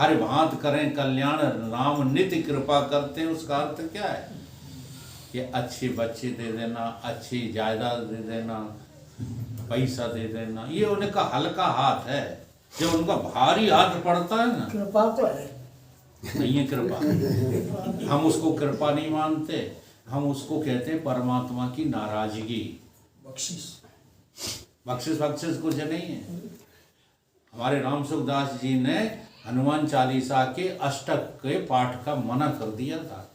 हर भांत करें कल्याण, राम नित्य कृपा करते हैं। उसका अर्थ क्या है? ये अच्छे बच्चे दे देना, अच्छी जायदाद दे देना, पैसा दे देना, ये उनका हल्का हाथ है। जब उनका भारी हाथ पड़ता है ना, कृपा तो है, नहीं है कृपा। हम उसको कृपा नहीं मानते, हम उसको कहते हैं परमात्मा की नाराजगी। बख्शिश। बख्शिश बख्शिश कुछ नहीं है। हमारे राम सुखदास जी ने हनुमान चालीसा के अष्टक के पाठ का मना कर दिया था।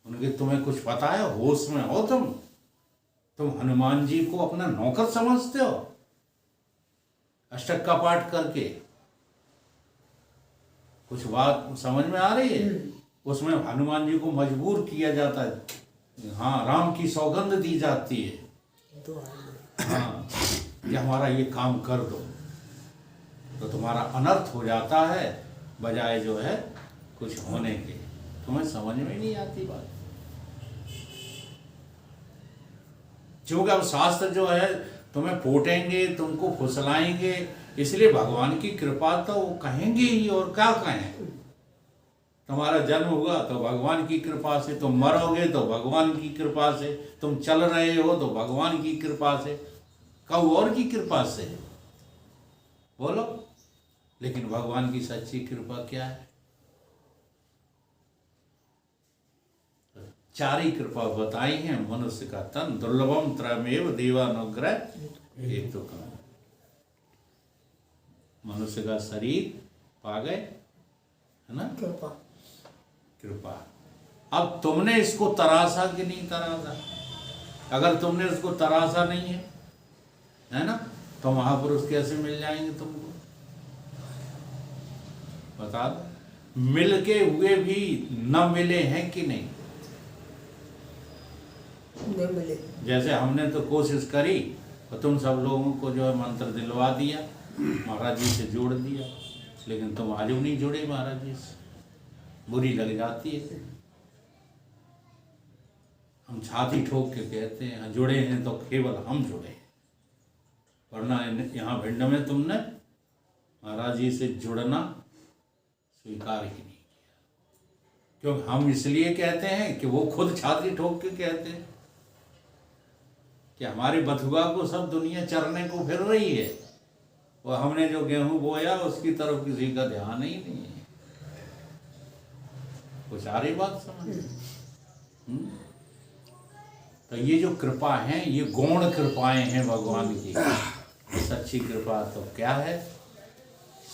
उनके तुम्हें कुछ पता है? होश में हो तुम हनुमान जी को अपना नौकर समझते हो? अष्टक का पाठ करके कुछ बात समझ में आ रही है? उसमें हनुमान जी को मजबूर किया जाता है, हाँ, राम की सौगंध दी जाती है, तो हाँ, कि हमारा ये काम कर दो, तो तुम्हारा अनर्थ हो जाता है बजाय जो है कुछ होने के। तुम्हें समझ में नहीं आती बात। क्योंकि अब शास्त्र जो है तुम्हें फोटेंगे, तुमको फुसलाएंगे, इसलिए भगवान की कृपा तो वो कहेंगे ही, और क्या कहें। तुम्हारा जन्म हुआ तो भगवान की कृपा से, तुम मरोगे तो भगवान की कृपा से, तुम चल रहे हो तो भगवान की कृपा से, कब और की कृपा से? बोलो। लेकिन भगवान की सच्ची कृपा क्या है? चार ही कृपा बताई हैं। मनुष्य का तन दुर्लभम त्रयमेव देवानुग्रह हेतु का। मनुष्य का शरीर पा गए, है ना, कृपा। कृपा। अब तुमने इसको तराशा कि नहीं तराशा? अगर तुमने उसको तराशा नहीं है ना, तो महापुरुष कैसे मिल जाएंगे तुमको? बता दो। मिलके हुए भी न मिले हैं कि नहीं? नहीं मिले। जैसे हमने तो कोशिश करी और तुम सब लोगों को जो है मंत्र दिलवा दिया, महाराज जी से जोड़ दिया, लेकिन तुम आज भी नहीं जुड़े महाराज जी से। बुरी लग जाती है। हम छाती ठोक के कहते हैं जुड़े हैं तो केवल हम जुड़े हैं, वरना यहाँ भिंड में तुमने महाराज जी से जुड़ना स्वीकार ही नहीं किया। क्योंकि हम इसलिए कहते हैं कि वो खुद छाती ठोक के कहते हैं कि हमारे बथुआ को सब दुनिया चरने को फिर रही है, और हमने जो गेहूं बोया उसकी तरफ किसी का ध्यान ही नहीं है। कुछ आ रही बात समझ? तो ये जो कृपा है, ये गौण कृपाएं हैं भगवान की। सच्ची कृपा तो क्या है?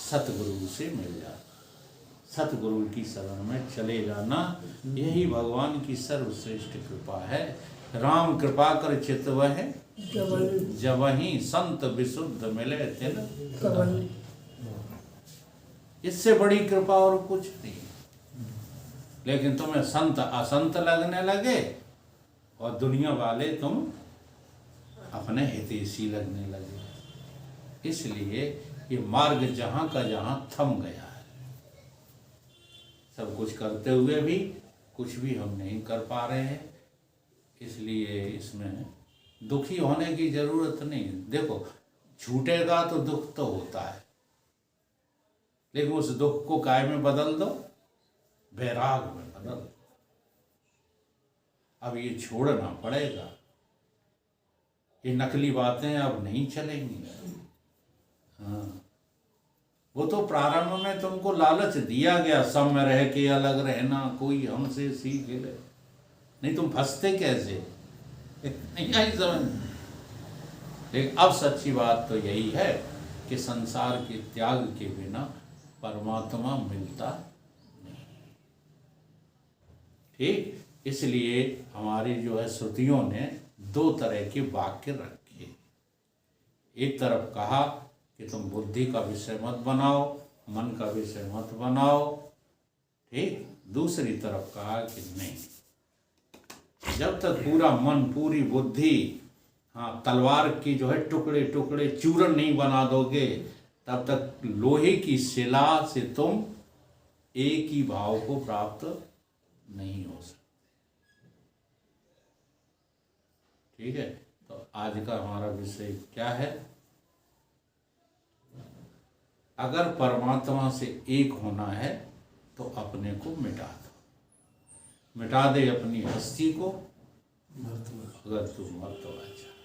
सतगुरु से मिल जाना, सतगुरु की शरण में चले जाना, यही भगवान की सर्वश्रेष्ठ कृपा है। राम कृपा कर चितवह जबहि संत विशुद्ध मिले तिन। इससे बड़ी कृपा और कुछ नहीं। लेकिन तुम्हें संत असंत लगने लगे और दुनिया वाले तुम अपने हितैषी लगने लगे। इसलिए ये मार्ग जहां का जहां थम गया है। सब कुछ करते हुए भी कुछ भी हम नहीं कर पा रहे हैं। इसलिए इसमें दुखी होने की जरूरत नहीं। देखो, छूटेगा तो दुख तो होता है, लेकिन उस दुख को काय में बदल दो? वैराग में बदल दो। अब ये छोड़ना पड़ेगा। ये नकली बातें अब नहीं चलेंगी। हाँ, वो तो प्रारंभ में तुमको लालच दिया गया, सब में रह के अलग रहना, कोई हमसे सीख ले। नहीं तुम फंसते कैसे? नहीं आई समझ। लेकिन अब सच्ची बात तो यही है कि संसार के त्याग के बिना परमात्मा मिलता नहीं। ठीक, इसलिए हमारी जो है श्रुतियों ने दो तरह के वाक्य रखे। एक तरफ कहा कि तुम बुद्धि का विषय मत बनाओ, मन का विषय मत बनाओ। ठीक, दूसरी तरफ कहा कि नहीं, जब तक पूरा मन पूरी बुद्धि, हाँ, तलवार की जो है टुकड़े टुकड़े चूरन नहीं बना दोगे, तब तक लोहे की शिला से तुम एक ही भाव को प्राप्त नहीं हो सकते। ठीक है, तो आज का हमारा विषय क्या है? अगर परमात्मा से एक होना है तो अपने को मिटा दो, मिटा दे अपनी हस्ती को, अगर तू मर्तबा चाहे।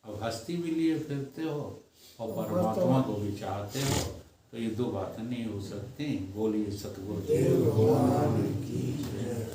अब हस्ती भी लिए फिरते हो और परमात्मा को भी चाहते हो, तो ये दो बातें नहीं हो सकती। बोलिए सतगुरु देव भगवान की जय।